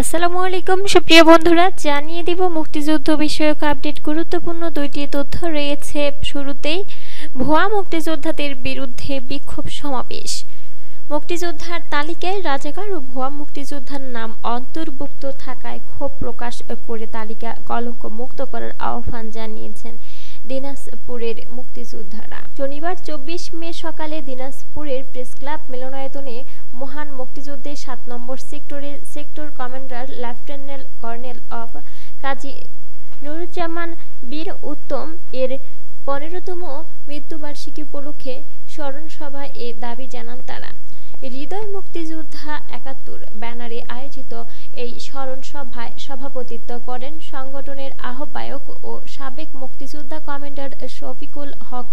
আসসালামু আলাইকুম সুপ্রিয় বন্ধুরা, জানিয়ে দিব মুক্তিযুদ্ধ বিষয়ক আপডেট। গুরুত্বপূর্ণ দুইটি তথ্য রয়েছে। শুরুতেই ভুয়া মুক্তিযোদ্ধাদের বিরুদ্ধে বিক্ষোভ সমাবেশ। মুক্তিযোদ্ধার তালিকায় রাজাকার ও ভুয়া মুক্তিযোদ্ধার নাম অন্তর্ভুক্ত থাকায় ক্ষোভ প্রকাশ করে তালিকা কলঙ্ক মুক্ত করার আহ্বান জানিয়েছেন দিনাজপুরের মুক্তিযোদ্ধারা। শনিবার 24 মে সকালে দিনাজপুরের প্রেস ক্লাব মিলনায়তনে মহান মুক্তিযুদ্ধের 7 নম্বর সেক্টরের সেক্টর কমান্ডার লেফটেন্যান্ট কর্নেল অফ কাজী নুরুজ্জামান বীর উত্তম এর 15তম মৃত্যুবার্ষিকী উপলক্ষে স্মরণ সভায় এ দাবি জানান তারা। হৃদয় মুক্তিযোদ্ধা 71 ব্যানারে আয়োজিত এই স্মরণ সভায় সভাপতিত্ব করেন সংগঠনের আহ্বায়ক ও সাবেক মুক্তিযোদ্ধা কমান্ডার শফিকুল হক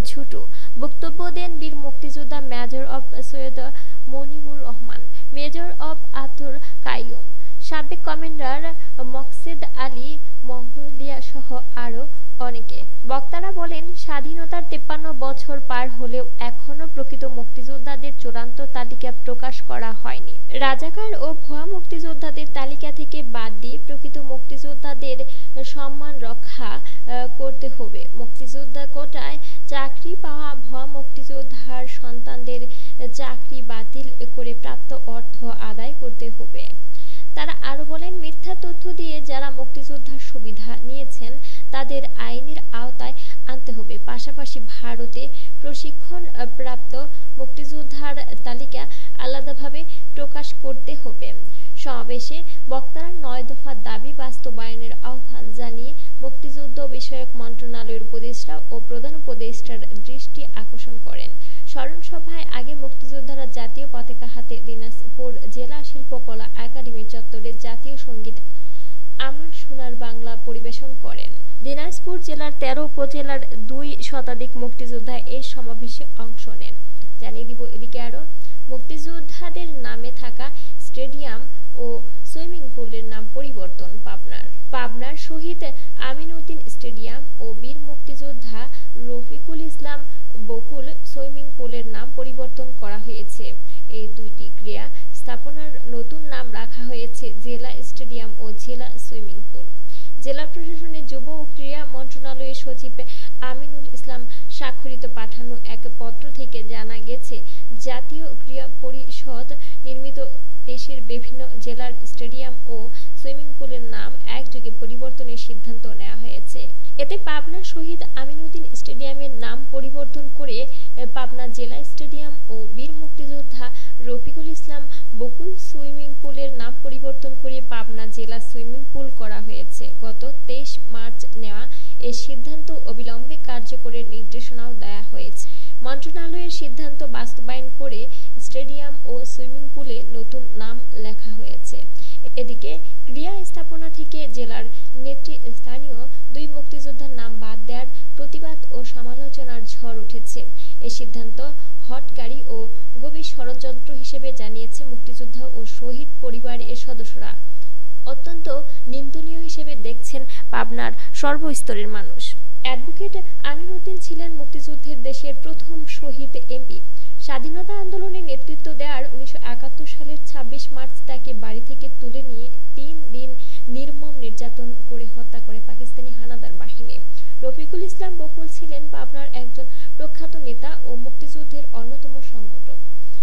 ছুটু। বক্তব্য দেন বীর মুক্তিযোদ্ধা মেজর অব সৈয়দ মনিবুর রহমান, মেজর অব আব্দুল কাইয়ুম, সাবেক কমান্ডার মকসেদ আলী মঙ্গলিয়া সহ আরো অনেকে। বক্তারা বলেন, স্বাধীনতার 53 বছর পার হলেও এখনো প্রকৃত মুক্তিযোদ্ধাদের চূড়ান্ত তালিকা প্রকাশ করা হয়নি। রাজাকার ও ভুয়া মুক্তিযোদ্ধাদের তালিকা থেকে বাদ দিয়ে প্রকৃত মুক্তিযোদ্ধাদের সম্মান রক্ষা করতে হবে। মুক্তিযোদ্ধা কোটায় চাকরি পাওয়া ভুয়া মুক্তিযোদ্ধার সন্তানদের চাকরি বাতিল করে প্রাপ্ত অর্থ আদায় করতে হবে। তারা আরো বলেন, মিথ্যা তথ্য দিয়ে যারা মুক্তিযোদ্ধার সুবিধা নিয়েছেন তাদের আইনের আওতায় আনতে হবে। পাশাপাশি ভারতে প্রশিক্ষণ প্রাপ্ত মুক্তিযোদ্ধার তালিকা আলাদাভাবে প্রকাশ করতে হবে। সমাবেশে বক্তারা 9 দফা দাবি বাস্তবায়নের আহ্বান জানিয়ে মুক্তিযুদ্ধ বিষয়ক মন্ত্রণালয়ের উপদেষ্টা ও প্রধান উপদেষ্টার দৃষ্টি আকর্ষণ করেন। স্মরণ সভায় আগে মুক্তিযোদ্ধারা জাতীয় পতাকা হাতে দিনাজপুর জেলা শিল্পকলা একাডেমি চত্বরে জাতীয় সঙ্গীত আমার সোনার বাংলা পরিবেশন করেন। দিনাজপুর জেলার 13 উপজেলার 2 শতাধিক মুক্তিযোদ্ধা এই সমাবেশে অংশ নেন। জানিয়ে দিব এদিকে আরো মুক্তিযোদ্ধাদের নামে থাকা স্টেডিয়াম ও সুইমিং পুলের নাম পরিবর্তন। পাবনার শহীদ আমিনউদ্দিন স্টেডিয়াম ও বীর মুক্তিযোদ্ধা রফিকুল ইসলাম বকুল সুইমিং পুলের নাম পরিবর্তন করা হয়েছে। এই দুইটি ক্রীড়া স্থাপনার নতুন নাম রাখা হয়েছে জেলা স্টেডিয়াম ও জেলা সুইমিং পুল। জেলা প্রশাসনের যুব ও ক্রীড়া মন্ত্রণালয়ের সচিব আমিনুল ইসলাম স্বাক্ষরিত পাঠানো এক পত্র থেকে জানা গেছে, জাতীয় ক্রীড়া পরিষদ নির্মিত দেশের বিভিন্ন জেলার স্টেডিয়াম ও সুইমিং পুলের নাম একযোগে পরিবর্তনের সিদ্ধান্ত নেওয়া হয়েছে। এতে পাবনা শহীদ আমিনউদ্দিন স্টেডিয়ামের নাম পরিবর্তন করে পাবনা জেলা স্টেডিয়াম ও বীর মুক্তিযোদ্ধা রফিকুল ইসলাম বকুল সুইমিং পুলের নাম পরিবর্তন করে পাবনা জেলা সুইমিং পুল করা হয়েছে। গত 23 মার্চ নেওয়া এই সিদ্ধান্ত অবিলম্বে কার্যকরের নির্দেশনাও দেওয়া হয়েছে। মন্ত্রণালয়ের সিদ্ধান্ত বাস্তবায়ন করে স্টেডিয়াম ও সুইমিং পুলে নতুন নাম লেখা হয়েছে। এদিকে ক্রীড়া স্থাপনা থেকে জেলার নেতৃস্থানীয় 2 মুক্তিযোদ্ধার নাম বাদ দেওয়ার প্রতিবাদ ও সমালোচনার ঝড় উঠেছে। এই সিদ্ধান্ত হঠকারী ও গভীর ষড়যন্ত্র হিসেবে জানিয়েছে মুক্তিযোদ্ধা ও শহীদ পরিবারের সদস্যরা। অত্যন্ত নিন্দনীয় হিসেবে দেখছেন পাবনার সর্বস্তরের মানুষ। অ্যাডভোকেট আমিনউদ্দিন ছিলেন মুক্তিযুদ্ধের দেশের প্রথম শহীদ এমপি। স্বাধীনতা আন্দোলনে নেতৃত্ব দেওয়ার 1971 সালের 26 মার্চ তাকে বাড়ি থেকে তুলে নিয়ে 3 দিন নির্মম নির্যাতন করে হত্যা করে পাকিস্তানি হানাদার বাহিনী। রফিকুল ইসলাম বকুল ছিলেন পাবনার একজন প্রখ্যাত নেতা ও মুক্তিযুদ্ধের অন্যতম সংগঠক।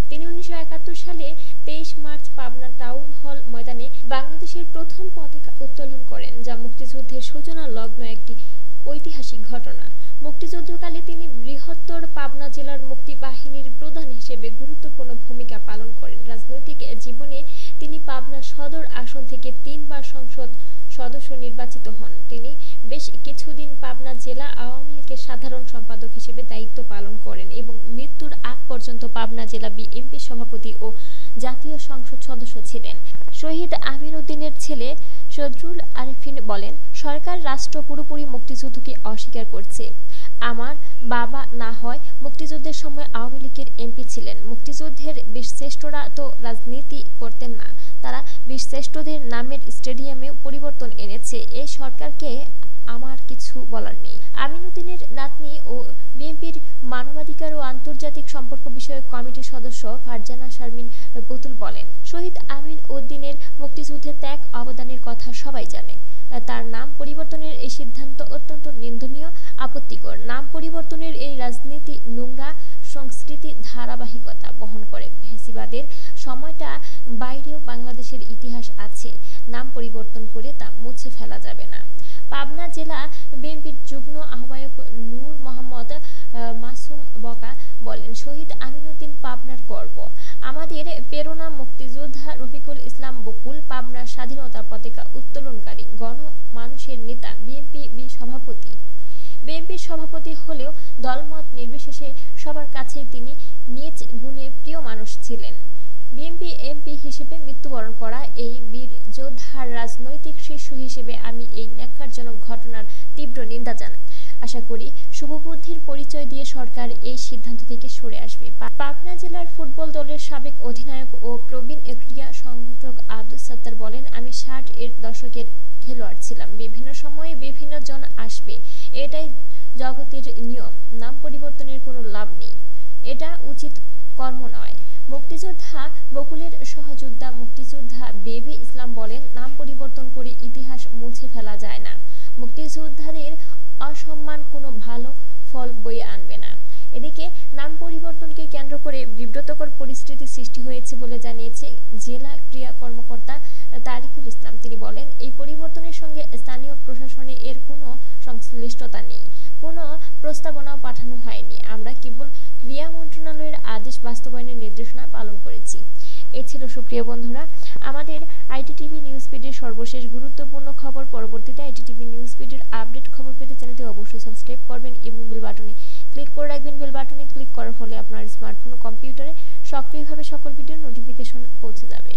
তিনি 1971 সালে 23 মার্চ পাবনা টাউন হল ময়দানে বাংলাদেশের প্রথম পতাকা উত্তোলন করেন, যা মুক্তিযুদ্ধের সূচনা লগ্ন একটি ঐতিহাসিক ঘটনা। মুক্তিযুদ্ধকালে তিনি বৃহত্তর পাবনা জেলার মুক্তি বাহিনীর প্রধান হিসেবে গুরুত্বপূর্ণ ভূমিকা পালন করেন। রাজনৈতিক জীবনে তিনি পাবনা সদর আসন থেকে 3 বার সংসদ সদস্য নির্বাচিত হন। তিনি বেশ কিছুদিন পাবনা জেলা আওয়ামী লীগের সাধারণ সম্পাদক হিসেবে দায়িত্ব পালন করেন এবং মৃত্যুর আগ পর্যন্ত পাবনা জেলা বিএনপি সভাপতি ও জাতীয় সংসদ সদস্য ছিলেন। শহীদ আমিনউদ্দিনের ছেলে সদরুল আরেফিন বলেন, সরকার রাষ্ট্র পুরোপুরি মুক্তিযুদ্ধকে অস্বীকার করছে। আমার বাবা না হয় মুক্তিযুদ্ধের সময় আওয়ামী লীগের এমপি ছিলেন। মুক্তিযুদ্ধের বীরশ্রেষ্ঠরা তো রাজনীতি করতেন না, তারা বীরশ্রেষ্ঠদের নামের স্টেডিয়ামে পরিবর্তন এনেছে। এই সরকারকে আমার কিছু বলার নেই। আমিনুদ্দিনের নাতনি ও বিএনপির মানবাধিকার ও আন্তর্জাতিক সম্পর্ক বিষয়ক কমিটির সদস্য ফারজানা শারমিন পুতুল বলেন, শহীদ আমিন উদ্দিনের মুক্তিযুদ্ধে ত্যাগ অবদানের কথা সবাই জানে। তার নাম পরিবর্তনের এই সিদ্ধান্ত অত্যন্ত নিন্দনীয়, আপত্তিকর। নাম পরিবর্তনের এই রাজনীতি নোংরা সংস্কৃতি ধারাবাহিকতা বহন করে। ফ্যাসিবাদের সময়টা বাইরেও বাংলাদেশের ইতিহাস আছে। নাম পরিবর্তন করে তা মুছে ফেলা যাবে না। পাবনা জেলা বিএনপির যুগ্ম আহ্বায়ক নূর মোহাম্মদ মাসুম বকা বলেন, শহীদ আমিনুদ্দিন পাবনার গর্ব, আমাদের প্রেরণা। মুক্তিযোদ্ধা রফিকুল ইসলাম বকুল পাবনার স্বাধীনতা পতাকা উত্তোলনকারী গণমানুষের নেতা। বিএনপির সভাপতি হলেও দলমত নির্বিশেষে সবার কাছেই তিনি নিজ গুণে প্রিয় মানুষ ছিলেন। বিএনপি এমপি হিসেবে মৃত্যুবরণ করা এই বীর যোদ্ধার রাজনৈতিক শিষ্য হিসেবে আমি এই ন্যাক্কারজনক ঘটনার তীব্র নিন্দা জানাই। আশা করি শুভবুদ্ধির পরিচয় দিয়ে সরকার এই সিদ্ধান্ত থেকে সরে আসবে। পাবনা জেলার ফুটবল দলের সাবেক অধিনায়ক ও প্রবীণ ক্রীড়া সংগঠক আব্দুস সাত্তার বলেন, আমি 60-এর দশকের খেলোয়াড় ছিলাম। বিভিন্ন সময়ে বিভিন্ন জন আসবে, এটাই জগতের নিয়ম। নাম পরিবর্তনের কোনো লাভ নেই, এটা উচিত কর্ম নয়। মুক্তিযোদ্ধা বকুলের সহযোদ্ধা মুক্তিযোদ্ধা বেবি ইসলাম বলেন, নাম পরিবর্তন করে ইতিহাস মুছে ফেলা যায় না। মুক্তিযোদ্ধাদের অসম্মান কোনো ভালো ফল বয়ে আনবে না। এদিকে নাম পরিবর্তনকে কেন্দ্র করে বিব্রতকর পরিস্থিতি সৃষ্টি হয়েছে বলে জানিয়েছে জেলা ক্রীড়া কর্মকর্তা তারিকুল ইসলাম। তিনি বলেন, এই পরিবর্তনের সঙ্গে স্থানীয় প্রশাসনে এর কোনো সংশ্লিষ্টতা নেই, কোনো প্রস্তাবনাও পাঠানো হয়নি। আমরা কেবল ক্রীড়া মন্ত্রণালয়ের আদেশ বাস্তবায়নের নির্দেশনা পালন করেছি। এ ছিল সুপ্রিয় বন্ধুরা আমাদের আইটিটিভি নিউজ ফিডের সর্বশেষ গুরুত্বপূর্ণ খবর। পরবর্তীতে আইটিটিভি নিউজ ফিডের আপডেট খবর পেতে চ্যানেলটি অবশ্যই সাবস্ক্রাইব করবেন এবং বেল বাটনে ক্লিক করে রাখবেন। বেল বাটনে ক্লিক করার ফলে আপনার স্মার্টফোন ও কম্পিউটারে সক্রিয়ভাবে সকল ভিডিওর নোটিফিকেশন পৌঁছে যাবে।